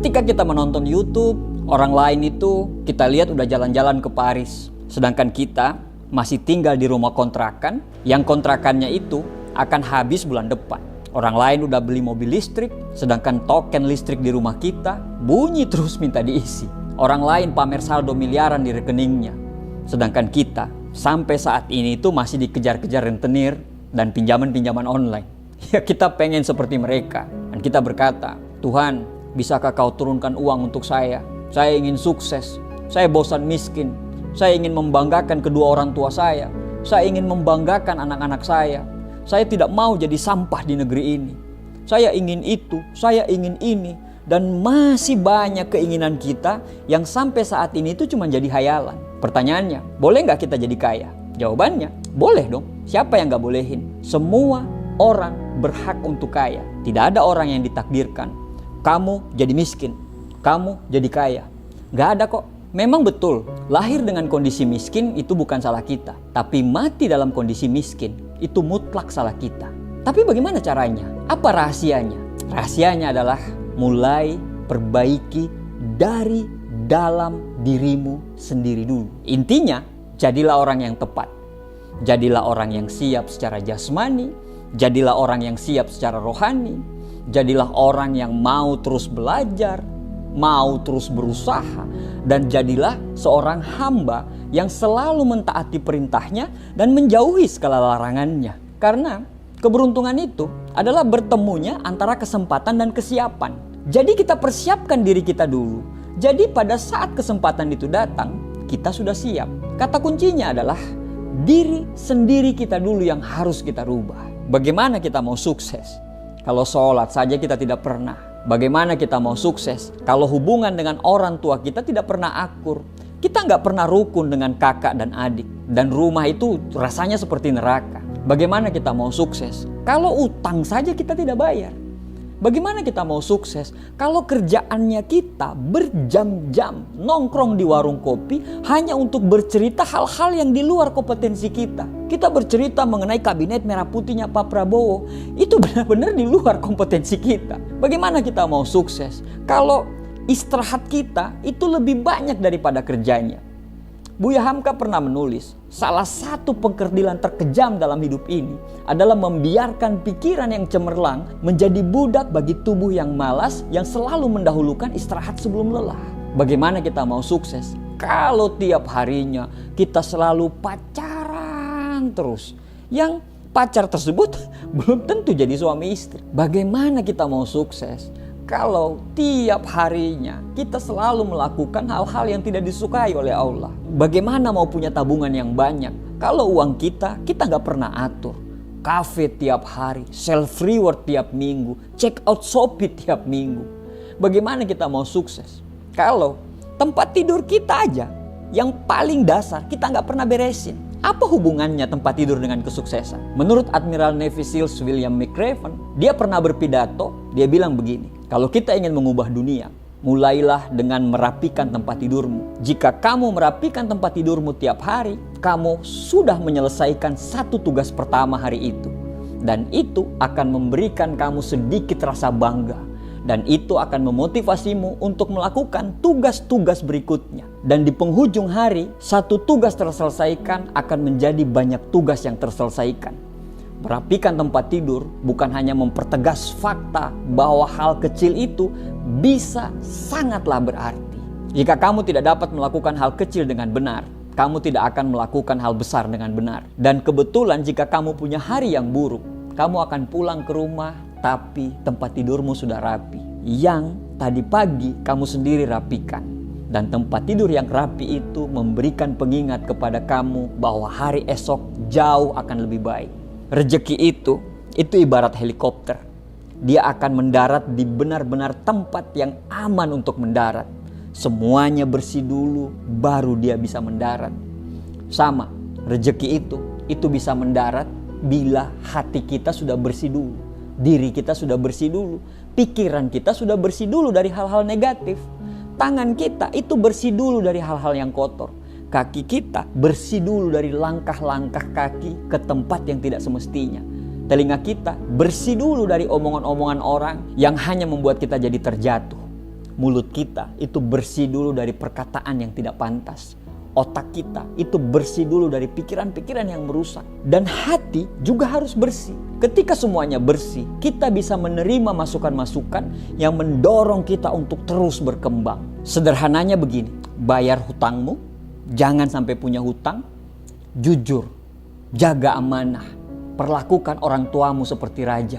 Ketika kita menonton YouTube, orang lain itu kita lihat udah jalan-jalan ke Paris. Sedangkan kita masih tinggal di rumah kontrakan, yang kontrakannya itu akan habis bulan depan. Orang lain udah beli mobil listrik, sedangkan token listrik di rumah kita bunyi terus minta diisi. Orang lain pamer saldo miliaran di rekeningnya, sedangkan kita sampai saat ini itu masih dikejar-kejar rentenir dan pinjaman-pinjaman online. Ya, kita pengen seperti mereka. Dan kita berkata, Tuhan, bisakah kau turunkan uang untuk saya? Saya ingin sukses, saya bosan miskin, saya ingin membanggakan kedua orang tua saya ingin membanggakan anak-anak saya tidak mau jadi sampah di negeri ini. Saya ingin itu, saya ingin ini. Dan masih banyak keinginan kita yang sampai saat ini itu cuma jadi hayalan. Pertanyaannya, boleh nggak kita jadi kaya? Jawabannya, boleh dong. Siapa yang nggak bolehin? Semua orang berhak untuk kaya. Tidak ada orang yang ditakdirkan kamu jadi miskin, kamu jadi kaya. Nggak ada kok. Memang betul, lahir dengan kondisi miskin itu bukan salah kita. Tapi mati dalam kondisi miskin itu mutlak salah kita. Tapi bagaimana caranya? Apa rahasianya? Rahasianya adalah mulai perbaiki dari dalam dirimu sendiri dulu. Intinya, jadilah orang yang tepat. Jadilah orang yang siap secara jasmani. Jadilah orang yang siap secara rohani. Jadilah orang yang mau terus belajar, mau terus berusaha. Dan jadilah seorang hamba yang selalu mentaati perintahnya dan menjauhi segala larangannya. Karena keberuntungan itu adalah bertemunya antara kesempatan dan kesiapan. Jadi kita persiapkan diri kita dulu. Jadi pada saat kesempatan itu datang, kita sudah siap. Kata kuncinya adalah diri sendiri kita dulu yang harus kita rubah. Bagaimana kita mau sukses kalau sholat saja kita tidak pernah? Bagaimana kita mau sukses kalau hubungan dengan orang tua kita tidak pernah akur? Kita nggak pernah rukun dengan kakak dan adik. Dan rumah itu rasanya seperti neraka. Bagaimana kita mau sukses kalau utang saja kita tidak bayar? Bagaimana kita mau sukses kalau kerjaannya kita berjam-jam nongkrong di warung kopi hanya untuk bercerita hal-hal yang di luar kompetensi kita? Kita bercerita mengenai kabinet merah putihnya Pak Prabowo. Itu benar-benar di luar kompetensi kita. Bagaimana kita mau sukses kalau istirahat kita itu lebih banyak daripada kerjanya? Buya Hamka pernah menulis, salah satu pengkerdilan terkejam dalam hidup ini adalah membiarkan pikiran yang cemerlang menjadi budak bagi tubuh yang malas yang selalu mendahulukan istirahat sebelum lelah. Bagaimana kita mau sukses kalau tiap harinya kita selalu pacaran terus? Yang pacar tersebut belum tentu jadi suami istri. Bagaimana kita mau sukses kalau tiap harinya kita selalu melakukan hal-hal yang tidak disukai oleh Allah? Bagaimana mau punya tabungan yang banyak kalau uang kita nggak pernah atur? Kafe tiap hari, self reward tiap minggu, check out Shopee tiap minggu. Bagaimana kita mau sukses kalau tempat tidur kita aja yang paling dasar kita nggak pernah beresin? Apa hubungannya tempat tidur dengan kesuksesan? Menurut Admiral Navy SEALs William McRaven, dia pernah berpidato, dia bilang begini, kalau kita ingin mengubah dunia, mulailah dengan merapikan tempat tidurmu. Jika kamu merapikan tempat tidurmu tiap hari, kamu sudah menyelesaikan satu tugas pertama hari itu. Dan itu akan memberikan kamu sedikit rasa bangga. Dan itu akan memotivasimu untuk melakukan tugas-tugas berikutnya. Dan di penghujung hari, satu tugas terselesaikan akan menjadi banyak tugas yang terselesaikan. Merapikan tempat tidur bukan hanya mempertegas fakta bahwa hal kecil itu bisa sangatlah berarti. Jika kamu tidak dapat melakukan hal kecil dengan benar, kamu tidak akan melakukan hal besar dengan benar. Dan kebetulan jika kamu punya hari yang buruk, kamu akan pulang ke rumah tapi tempat tidurmu sudah rapi. Yang tadi pagi kamu sendiri rapikan. Dan tempat tidur yang rapi itu memberikan pengingat kepada kamu bahwa hari esok jauh akan lebih baik. Rezeki itu ibarat helikopter. Dia akan mendarat di benar-benar tempat yang aman untuk mendarat. Semuanya bersih dulu, baru dia bisa mendarat. Sama, rezeki itu bisa mendarat bila hati kita sudah bersih dulu. Diri kita sudah bersih dulu. Pikiran kita sudah bersih dulu dari hal-hal negatif. Tangan kita itu bersih dulu dari hal-hal yang kotor. Kaki kita bersih dulu dari langkah-langkah kaki ke tempat yang tidak semestinya. Telinga kita bersih dulu dari omongan-omongan orang yang hanya membuat kita jadi terjatuh. mulut kita itu bersih dulu dari perkataan yang tidak pantas. Otak kita itu bersih dulu dari pikiran-pikiran yang merusak. Dan hati juga harus bersih. Ketika semuanya bersih, kita bisa menerima masukan-masukan yang mendorong kita untuk terus berkembang. Sederhananya begini, bayar hutangmu, jangan sampai punya hutang, jujur, jaga amanah, perlakukan orang tuamu seperti raja,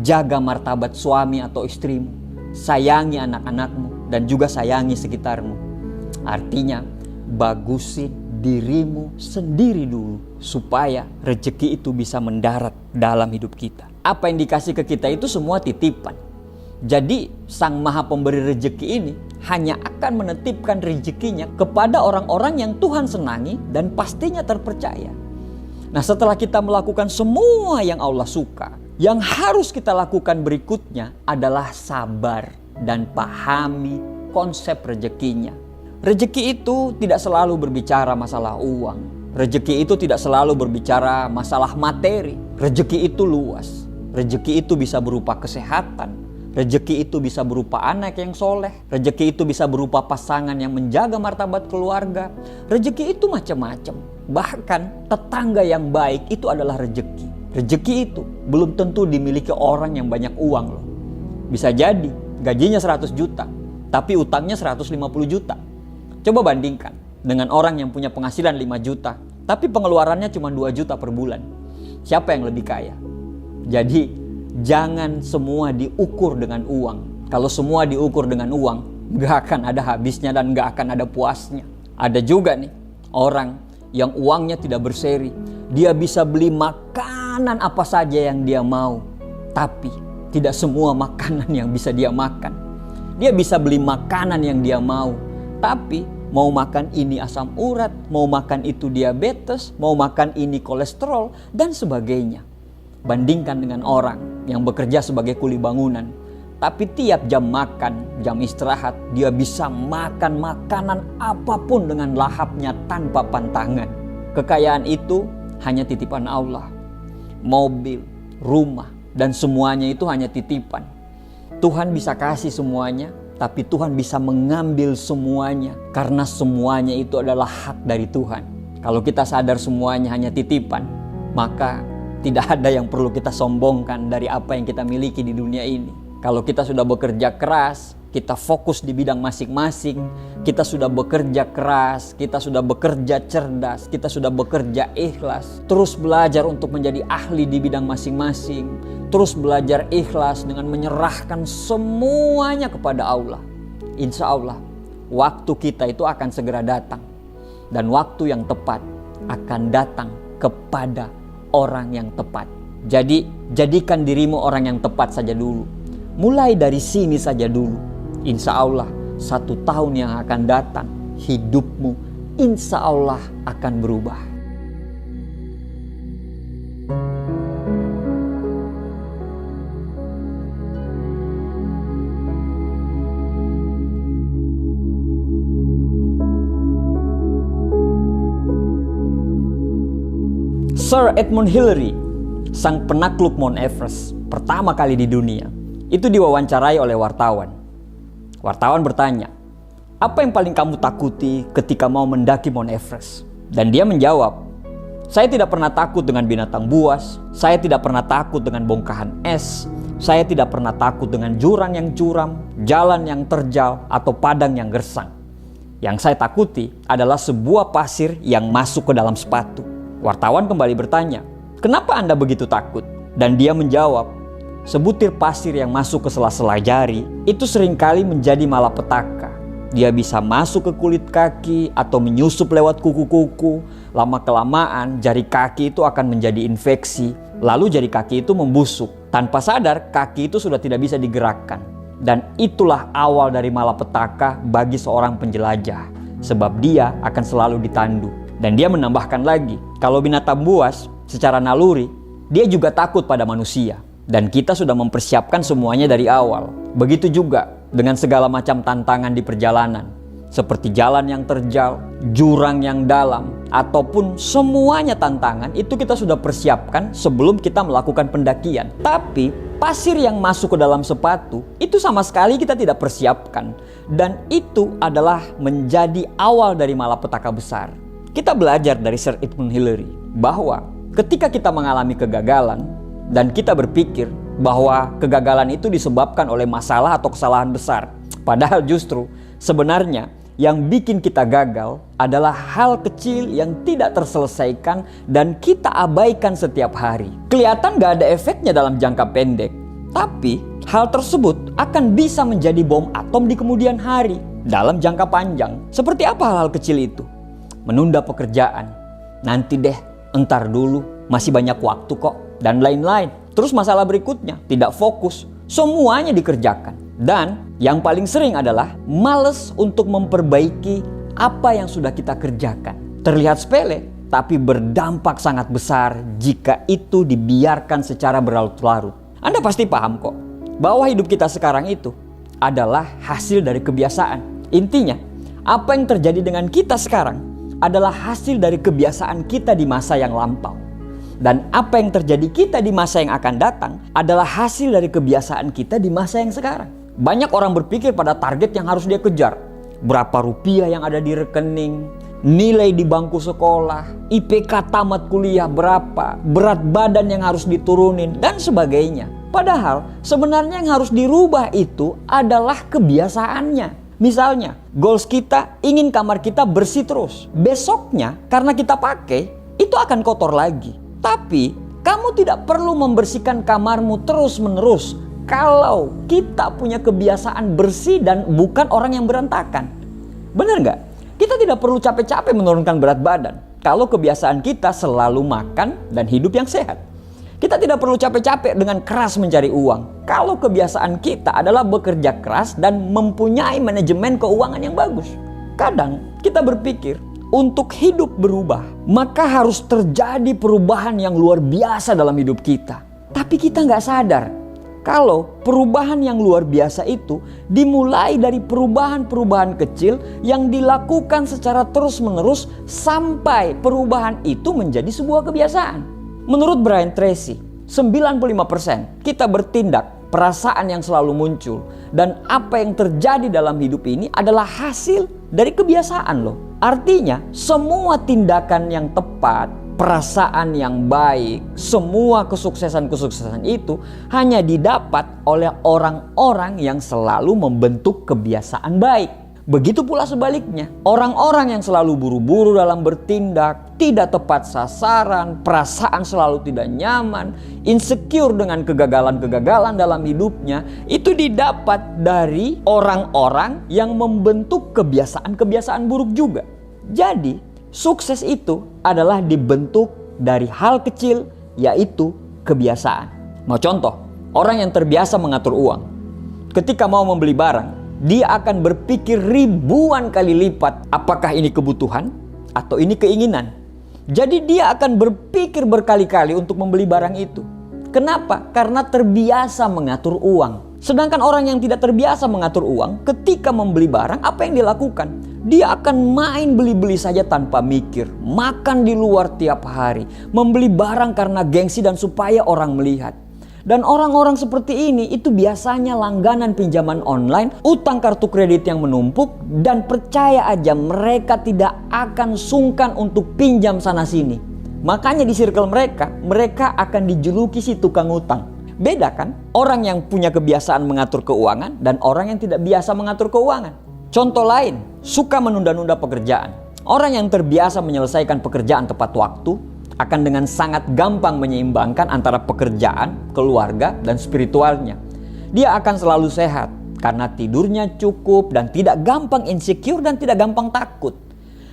jaga martabat suami atau istrimu, sayangi anak-anakmu, dan juga sayangi sekitarmu. Artinya, bagusin dirimu sendiri dulu supaya rezeki itu bisa mendarat dalam hidup kita. Apa yang dikasih ke kita itu semua titipan. Jadi Sang Maha Pemberi rezeki ini hanya akan menitipkan rezekinya kepada orang-orang yang Tuhan senangi dan pastinya terpercaya. Nah, setelah kita melakukan semua yang Allah suka, yang harus kita lakukan berikutnya adalah sabar dan pahami konsep rezekinya. Rezeki itu tidak selalu berbicara masalah uang. Rezeki itu tidak selalu berbicara masalah materi. Rezeki itu luas. Rezeki itu bisa berupa kesehatan. Rezeki itu bisa berupa anak yang soleh. Rezeki itu bisa berupa pasangan yang menjaga martabat keluarga. Rezeki itu macam-macam. Bahkan tetangga yang baik itu adalah rezeki. Rezeki itu belum tentu dimiliki orang yang banyak uang loh. Bisa jadi gajinya 100 juta, tapi utangnya 150 juta. Coba bandingkan dengan orang yang punya penghasilan 5 juta, tapi pengeluarannya cuma 2 juta per bulan. Siapa yang lebih kaya? Jadi, jangan semua diukur dengan uang. Kalau semua diukur dengan uang, gak akan ada habisnya dan gak akan ada puasnya. Ada juga nih, orang yang uangnya tidak berseri. Dia bisa beli makanan apa saja yang dia mau. Tapi, tidak semua makanan yang bisa dia makan. Dia bisa beli makanan yang dia mau. Tapi mau makan ini asam urat, mau makan itu diabetes, mau makan ini kolesterol, dan sebagainya. Bandingkan dengan orang yang bekerja sebagai kuli bangunan. Tapi tiap jam makan, jam istirahat, dia bisa makan makanan apapun dengan lahapnya tanpa pantangan. Kekayaan itu hanya titipan Allah. Mobil, rumah, dan semuanya itu hanya titipan. Tuhan bisa kasih semuanya, tapi Tuhan bisa mengambil semuanya karena semuanya itu adalah hak dari Tuhan. Kalau kita sadar semuanya hanya titipan, maka tidak ada yang perlu kita sombongkan dari apa yang kita miliki di dunia ini. Kalau kita sudah bekerja keras, kita fokus di bidang masing-masing, kita sudah bekerja keras, kita sudah bekerja cerdas, kita sudah bekerja ikhlas, terus belajar untuk menjadi ahli di bidang masing-masing, terus belajar ikhlas dengan menyerahkan semuanya kepada Allah. Insya Allah, waktu kita itu akan segera datang. Dan waktu yang tepat akan datang kepada orang yang tepat. Jadi, jadikan dirimu orang yang tepat saja dulu. Mulai dari sini saja dulu. Insya Allah, 1 tahun yang akan datang, hidupmu insya Allah akan berubah. Sir Edmund Hillary, sang penakluk Mount Everest pertama kali di dunia, itu diwawancarai oleh wartawan. Wartawan bertanya, apa yang paling kamu takuti ketika mau mendaki Mount Everest? Dan dia menjawab, saya tidak pernah takut dengan binatang buas, saya tidak pernah takut dengan bongkahan es, saya tidak pernah takut dengan jurang yang curam, jalan yang terjal, atau padang yang gersang. Yang saya takuti adalah sebuah pasir yang masuk ke dalam sepatu. Wartawan kembali bertanya, kenapa Anda begitu takut? Dan dia menjawab, sebutir pasir yang masuk ke sela-sela jari itu seringkali menjadi malapetaka. Dia bisa masuk ke kulit kaki atau menyusup lewat kuku-kuku. Lama-kelamaan jari kaki itu akan menjadi infeksi. Lalu jari kaki itu membusuk. Tanpa sadar kaki itu sudah tidak bisa digerakkan. Dan itulah awal dari malapetaka bagi seorang penjelajah. Sebab dia akan selalu ditandu. Dan dia menambahkan lagi, kalau binatang buas secara naluri, dia juga takut pada manusia. Dan kita sudah mempersiapkan semuanya dari awal. Begitu juga dengan segala macam tantangan di perjalanan. Seperti jalan yang terjal, jurang yang dalam, ataupun semuanya tantangan itu kita sudah persiapkan sebelum kita melakukan pendakian. Tapi pasir yang masuk ke dalam sepatu itu sama sekali kita tidak persiapkan. Dan itu adalah menjadi awal dari malapetaka besar. Kita belajar dari Sir Edmund Hillary bahwa ketika kita mengalami kegagalan dan kita berpikir bahwa kegagalan itu disebabkan oleh masalah atau kesalahan besar, padahal justru sebenarnya yang bikin kita gagal adalah hal kecil yang tidak terselesaikan dan kita abaikan setiap hari. Kelihatan gak ada efeknya dalam jangka pendek, tapi hal tersebut akan bisa menjadi bom atom di kemudian hari dalam jangka panjang. Seperti apa hal-hal kecil itu? Menunda pekerjaan, nanti deh, entar dulu, masih banyak waktu kok, dan lain-lain. Terus masalah berikutnya, tidak fokus, semuanya dikerjakan. Dan yang paling sering adalah malas untuk memperbaiki apa yang sudah kita kerjakan. Terlihat sepele, tapi berdampak sangat besar jika itu dibiarkan secara berlarut-larut. Anda pasti paham kok, bahwa hidup kita sekarang itu adalah hasil dari kebiasaan. Intinya, apa yang terjadi dengan kita sekarang adalah hasil dari kebiasaan kita di masa yang lampau. Dan apa yang terjadi kita di masa yang akan datang adalah hasil dari kebiasaan kita di masa yang sekarang. Banyak orang berpikir pada target yang harus dia kejar. Berapa rupiah yang ada di rekening, nilai di bangku sekolah, IPK tamat kuliah berapa, berat badan yang harus diturunin, dan sebagainya. Padahal sebenarnya yang harus dirubah itu adalah kebiasaannya. Misalnya, goals kita ingin kamar kita bersih terus. Besoknya karena kita pakai, itu akan kotor lagi. Tapi kamu tidak perlu membersihkan kamarmu terus-menerus kalau kita punya kebiasaan bersih dan bukan orang yang berantakan. Benar nggak? Kita tidak perlu capek-capek menurunkan berat badan kalau kebiasaan kita selalu makan dan hidup yang sehat. Kita tidak perlu capek-capek dengan keras mencari uang kalau kebiasaan kita adalah bekerja keras dan mempunyai manajemen keuangan yang bagus. Kadang kita berpikir untuk hidup berubah, maka harus terjadi perubahan yang luar biasa dalam hidup kita. Tapi kita nggak sadar kalau perubahan yang luar biasa itu dimulai dari perubahan-perubahan kecil yang dilakukan secara terus-menerus sampai perubahan itu menjadi sebuah kebiasaan. Menurut Brian Tracy, 95% kita bertindak, perasaan yang selalu muncul, dan apa yang terjadi dalam hidup ini adalah hasil dari kebiasaan loh. Artinya semua tindakan yang tepat, perasaan yang baik, semua kesuksesan-kesuksesan itu hanya didapat oleh orang-orang yang selalu membentuk kebiasaan baik. Begitu pula sebaliknya, orang-orang yang selalu buru-buru dalam bertindak, tidak tepat sasaran, perasaan selalu tidak nyaman, insecure dengan kegagalan-kegagalan dalam hidupnya, itu didapat dari orang-orang yang membentuk kebiasaan-kebiasaan buruk juga. Jadi, sukses itu adalah dibentuk dari hal kecil, yaitu kebiasaan. Mau contoh, orang yang terbiasa mengatur uang, ketika mau membeli barang, dia akan berpikir ribuan kali lipat apakah ini kebutuhan atau ini keinginan. Jadi dia akan berpikir berkali-kali untuk membeli barang itu. Kenapa? Karena terbiasa mengatur uang. Sedangkan orang yang tidak terbiasa mengatur uang, ketika membeli barang, apa yang dilakukan? Dia akan main beli-beli saja tanpa mikir, makan di luar tiap hari, membeli barang karena gengsi dan supaya orang melihat. Dan orang-orang seperti ini itu biasanya langganan pinjaman online, utang kartu kredit yang menumpuk, dan percaya aja mereka tidak akan sungkan untuk pinjam sana sini. Makanya di circle mereka akan dijuluki si tukang utang. Beda kan? Orang yang punya kebiasaan mengatur keuangan dan orang yang tidak biasa mengatur keuangan. Contoh lain, suka menunda-nunda pekerjaan. Orang yang terbiasa menyelesaikan pekerjaan tepat waktu akan dengan sangat gampang menyeimbangkan antara pekerjaan, keluarga, dan spiritualnya. Dia akan selalu sehat karena tidurnya cukup dan tidak gampang insecure dan tidak gampang takut.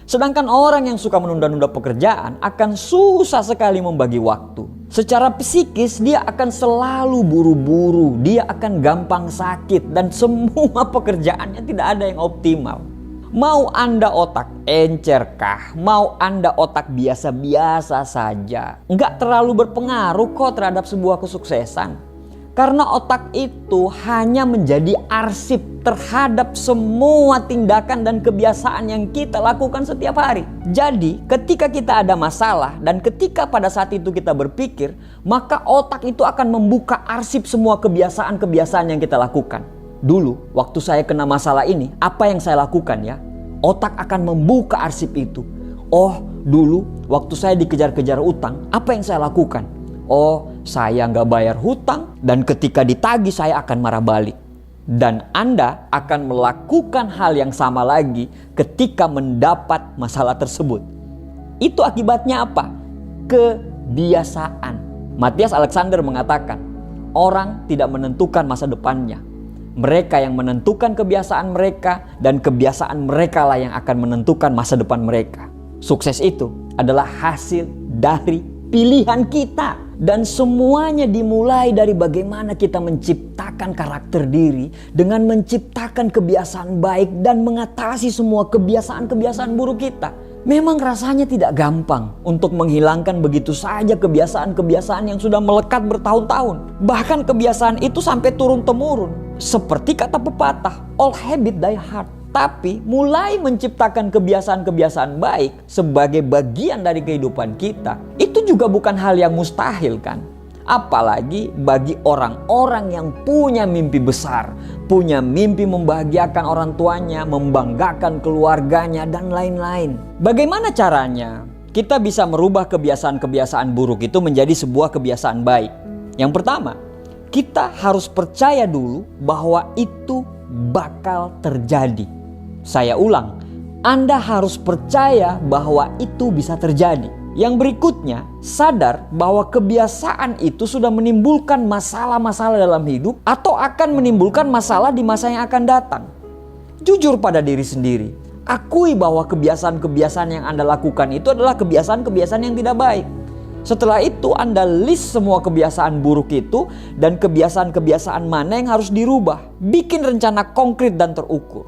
Sedangkan orang yang suka menunda-nunda pekerjaan akan susah sekali membagi waktu. Secara psikis dia akan selalu buru-buru, dia akan gampang sakit dan semua pekerjaannya tidak ada yang optimal. Mau Anda otak encer kah? Mau Anda otak biasa-biasa saja? Nggak terlalu berpengaruh kok terhadap sebuah kesuksesan. Karena otak itu hanya menjadi arsip terhadap semua tindakan dan kebiasaan yang kita lakukan setiap hari. Jadi ketika kita ada masalah dan ketika pada saat itu kita berpikir, maka otak itu akan membuka arsip semua kebiasaan-kebiasaan yang kita lakukan. Dulu waktu saya kena masalah ini, apa yang saya lakukan ya? Otak akan membuka arsip itu. Oh, dulu waktu saya dikejar-kejar utang, apa yang saya lakukan? Oh, saya nggak bayar hutang dan ketika ditagih saya akan marah balik. Dan Anda akan melakukan hal yang sama lagi ketika mendapat masalah tersebut. Itu akibatnya apa? Kebiasaan. Matthias Alexander mengatakan, orang tidak menentukan masa depannya. Mereka yang menentukan kebiasaan mereka dan kebiasaan mereka lah yang akan menentukan masa depan mereka. Sukses itu adalah hasil dari pilihan kita. Dan semuanya dimulai dari bagaimana kita menciptakan karakter diri dengan menciptakan kebiasaan baik dan mengatasi semua kebiasaan-kebiasaan buruk kita. Memang rasanya tidak gampang untuk menghilangkan begitu saja kebiasaan-kebiasaan yang sudah melekat bertahun-tahun. Bahkan kebiasaan itu sampai turun-temurun. Seperti kata pepatah, all habit die hard. Tapi mulai menciptakan kebiasaan-kebiasaan baik sebagai bagian dari kehidupan kita, itu juga bukan hal yang mustahil kan? Apalagi bagi orang-orang yang punya mimpi besar, punya mimpi membahagiakan orang tuanya, membanggakan keluarganya, dan lain-lain. Bagaimana caranya kita bisa merubah kebiasaan-kebiasaan buruk itu menjadi sebuah kebiasaan baik? Yang pertama, kita harus percaya dulu bahwa itu bakal terjadi. Saya ulang, Anda harus percaya bahwa itu bisa terjadi. Yang berikutnya, sadar bahwa kebiasaan itu sudah menimbulkan masalah-masalah dalam hidup atau akan menimbulkan masalah di masa yang akan datang. Jujur pada diri sendiri, akui bahwa kebiasaan-kebiasaan yang Anda lakukan itu adalah kebiasaan-kebiasaan yang tidak baik. Setelah itu Anda list semua kebiasaan buruk itu dan kebiasaan-kebiasaan mana yang harus dirubah. Bikin rencana konkret dan terukur.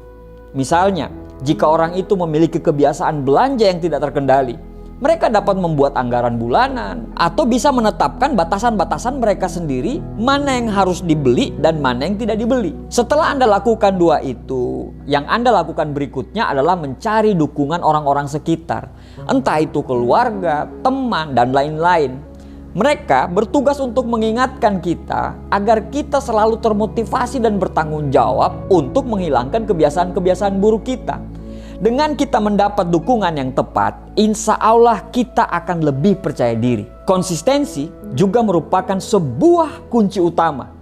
Misalnya, jika orang itu memiliki kebiasaan belanja yang tidak terkendali, mereka dapat membuat anggaran bulanan atau bisa menetapkan batasan-batasan mereka sendiri mana yang harus dibeli dan mana yang tidak dibeli. Setelah Anda lakukan dua itu, yang Anda lakukan berikutnya adalah mencari dukungan orang-orang sekitar. Entah itu keluarga, teman, dan lain-lain. Mereka bertugas untuk mengingatkan kita agar kita selalu termotivasi dan bertanggung jawab untuk menghilangkan kebiasaan-kebiasaan buruk kita. Dengan kita mendapat dukungan yang tepat, insya Allah kita akan lebih percaya diri. Konsistensi juga merupakan sebuah kunci utama.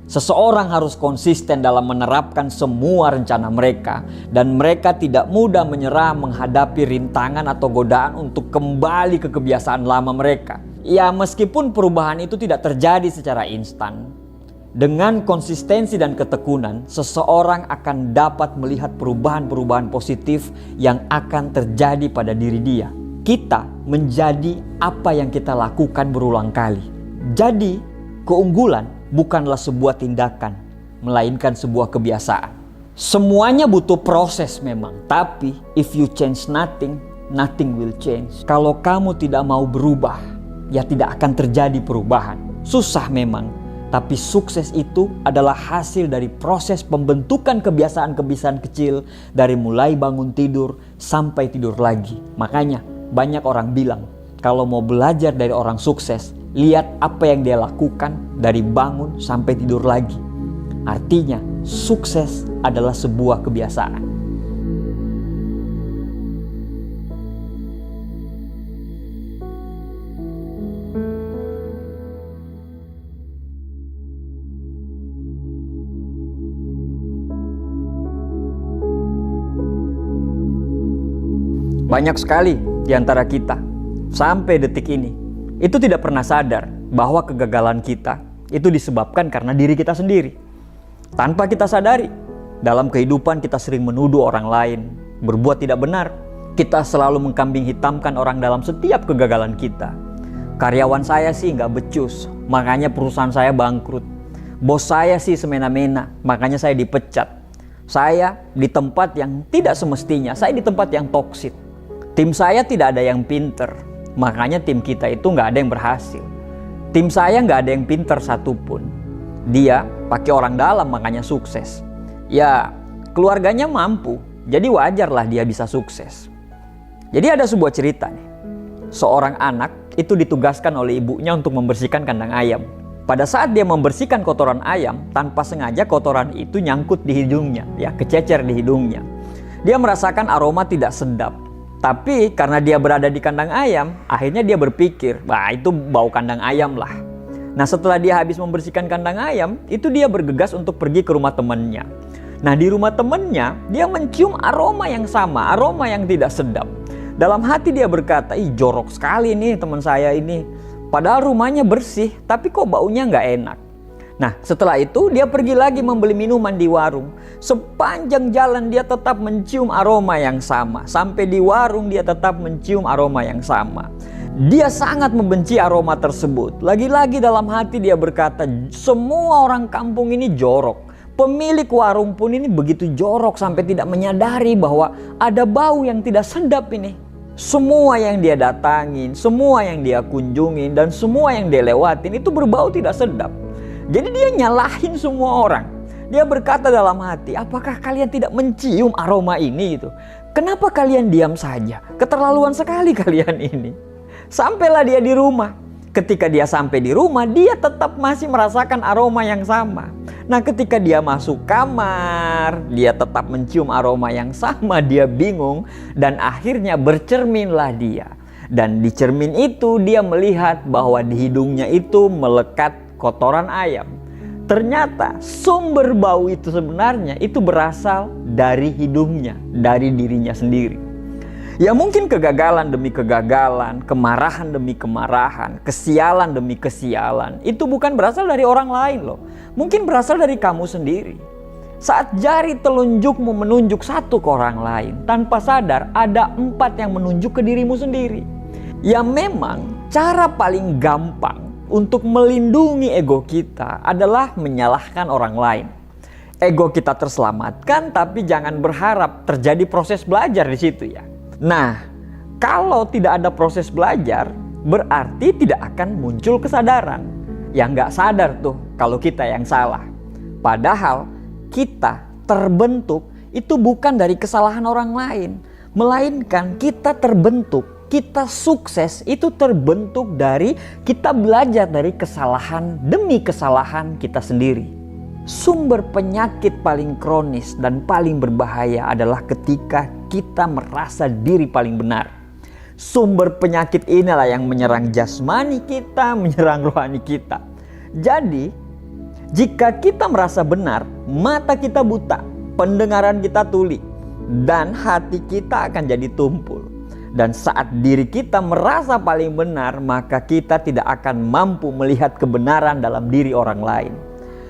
Seseorang harus konsisten dalam menerapkan semua rencana mereka dan mereka tidak mudah menyerah menghadapi rintangan atau godaan untuk kembali ke kebiasaan lama mereka. Ya, meskipun perubahan itu tidak terjadi secara instan, dengan konsistensi dan ketekunan, seseorang akan dapat melihat perubahan-perubahan positif yang akan terjadi pada diri dia. Kita menjadi apa yang kita lakukan berulang kali. Jadi, keunggulan bukanlah sebuah tindakan, melainkan sebuah kebiasaan. Semuanya butuh proses memang, tapi if you change nothing, nothing will change. Kalau kamu tidak mau berubah, ya tidak akan terjadi perubahan. Susah memang, tapi sukses itu adalah hasil dari proses pembentukan kebiasaan-kebiasaan kecil dari mulai bangun tidur sampai tidur lagi. Makanya banyak orang bilang, kalau mau belajar dari orang sukses, lihat apa yang dia lakukan dari bangun sampai tidur lagi. Artinya, sukses adalah sebuah kebiasaan. Banyak sekali di antara kita, sampai detik ini, itu tidak pernah sadar bahwa kegagalan kita itu disebabkan karena diri kita sendiri. Tanpa kita sadari, dalam kehidupan kita sering menuduh orang lain, berbuat tidak benar. Kita selalu mengkambing hitamkan orang dalam setiap kegagalan kita. Karyawan saya sih nggak becus, makanya perusahaan saya bangkrut. Bos saya sih semena-mena, makanya saya dipecat. Saya di tempat yang tidak semestinya, saya di tempat yang toksik. Tim saya tidak ada yang pinter, makanya tim kita itu nggak ada yang berhasil. Tim saya nggak ada yang pinter satupun. Dia pakai orang dalam makanya sukses. Ya, keluarganya mampu, jadi wajarlah dia bisa sukses. Jadi ada sebuah cerita nih. Seorang anak itu ditugaskan oleh ibunya untuk membersihkan kandang ayam. Pada saat dia membersihkan kotoran ayam, tanpa sengaja kotoran itu nyangkut di hidungnya, ya, kececer di hidungnya. Dia merasakan aroma tidak sedap. Tapi karena dia berada di kandang ayam, akhirnya dia berpikir, wah itu bau kandang ayam lah. Nah setelah dia habis membersihkan kandang ayam, itu dia bergegas untuk pergi ke rumah temannya. Nah di rumah temannya, dia mencium aroma yang sama, aroma yang tidak sedap. Dalam hati dia berkata, ih jorok sekali nih teman saya ini. Padahal rumahnya bersih, tapi kok baunya nggak enak. Nah setelah itu dia pergi lagi membeli minuman di warung. Sepanjang jalan dia tetap mencium aroma yang sama. Sampai di warung dia tetap mencium aroma yang sama. Dia sangat membenci aroma tersebut. Lagi-lagi dalam hati dia berkata, semua orang kampung ini jorok. Pemilik warung pun ini begitu jorok sampai tidak menyadari bahwa ada bau yang tidak sedap ini. Semua yang dia datangin, semua yang dia kunjungin, dan semua yang dia lewatin itu berbau tidak sedap. Jadi dia nyalahin semua orang. Dia berkata dalam hati, apakah kalian tidak mencium aroma ini itu? Kenapa kalian diam saja? Keterlaluan sekali kalian ini. Sampailah dia di rumah. Ketika dia sampai di rumah, dia tetap masih merasakan aroma yang sama. Nah ketika dia masuk kamar, dia tetap mencium aroma yang sama. Dia bingung dan akhirnya bercerminlah dia. Dan di cermin itu dia melihat bahwa di hidungnya itu melekat kotoran ayam. Ternyata sumber bau itu sebenarnya itu berasal dari hidungnya, dari dirinya sendiri. Ya mungkin kegagalan demi kegagalan, kemarahan demi kemarahan, kesialan demi kesialan, itu bukan berasal dari orang lain loh. Mungkin berasal dari kamu sendiri. Saat jari telunjukmu menunjuk satu ke orang lain, tanpa sadar ada 4 yang menunjuk ke dirimu sendiri. Ya memang cara paling gampang untuk melindungi ego kita adalah menyalahkan orang lain. Ego kita terselamatkan, tapi jangan berharap terjadi proses belajar di situ ya. Nah, kalau tidak ada proses belajar, berarti tidak akan muncul kesadaran. Yang nggak sadar tuh kalau kita yang salah. Padahal kita terbentuk itu bukan dari kesalahan orang lain. Melainkan kita terbentuk, kita sukses itu terbentuk dari kita belajar dari kesalahan demi kesalahan kita sendiri. Sumber penyakit paling kronis dan paling berbahaya adalah ketika kita merasa diri paling benar. Sumber penyakit inilah yang menyerang jasmani kita, menyerang rohani kita. Jadi, jika kita merasa benar, mata kita buta, pendengaran kita tuli, dan hati kita akan jadi tumpul. Dan saat diri kita merasa paling benar, maka kita tidak akan mampu melihat kebenaran dalam diri orang lain.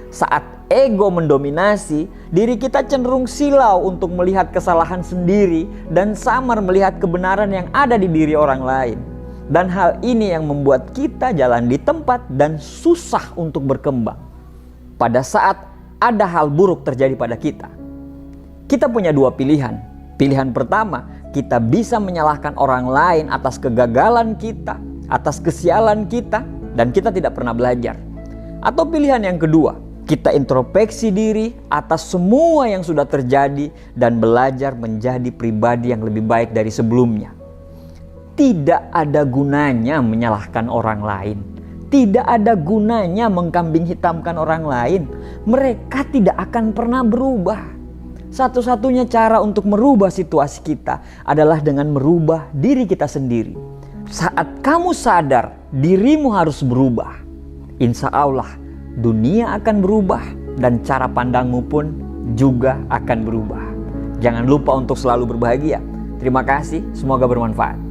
Saat ego mendominasi, diri kita cenderung silau untuk melihat kesalahan sendiri dan samar melihat kebenaran yang ada di diri orang lain. Dan hal ini yang membuat kita jalan di tempat dan susah untuk berkembang. Pada saat ada hal buruk terjadi pada kita, kita punya 2 pilihan. Pilihan pertama, kita bisa menyalahkan orang lain atas kegagalan kita, atas kesialan kita, dan kita tidak pernah belajar. Atau pilihan yang kedua, kita introspeksi diri atas semua yang sudah terjadi dan belajar menjadi pribadi yang lebih baik dari sebelumnya. Tidak ada gunanya menyalahkan orang lain. Tidak ada gunanya mengkambing hitamkan orang lain. Mereka tidak akan pernah berubah. Satu-satunya cara untuk merubah situasi kita adalah dengan merubah diri kita sendiri. Saat kamu sadar dirimu harus berubah, insya Allah dunia akan berubah dan cara pandangmu pun juga akan berubah. Jangan lupa untuk selalu berbahagia. Terima kasih, semoga bermanfaat.